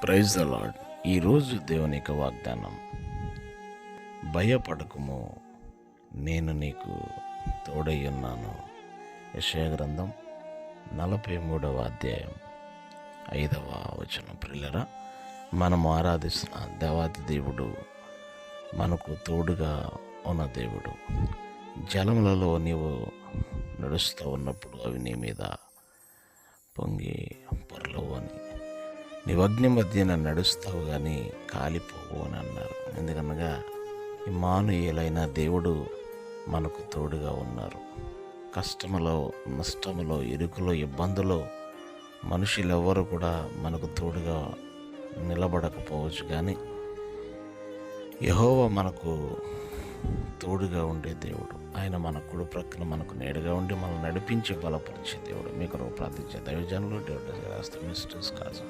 Praise the lord. ఈరోజు దేవుని యొక్క వాగ్దానం, భయపడకుము, నేను నీకు తోడై ఉన్నాను. యెషయా గ్రంథం 43వ అధ్యాయం 5వ వచనం. ప్రియులరా, మనము ఆరాధిస్తున్న దేవాది దేవుడు మనకు తోడుగా ఉన్న దేవుడు. జలములలో నీవు నడుస్తూ ఉన్నప్పుడు అవి నీ మీద పొంగి పొరలవు అని, నీవు అగ్ని మధ్యన నడుస్తావు కానీ కాలిపోవు అని అన్నారు. ఎందుకనగా ఇమ్మానుయేలైన దేవుడు మనకు తోడుగా ఉన్నారు. కష్టములో, నష్టములో, ఇరుకులో, ఇబ్బందులో మనుషులెవ్వరు కూడా మనకు తోడుగా నిలబడకపోవచ్చు, కానీ యెహోవా మనకు తోడుగా ఉండే దేవుడు. ఆయన మన కుడి ప్రక్కన మనకు నీడగా ఉండి మనల్ని నడిపించి బలపరిచే దేవుడు. మీకు ప్రార్థించే దైవజనులు డేవిడ్ మినిస్టర్స్ కాజా.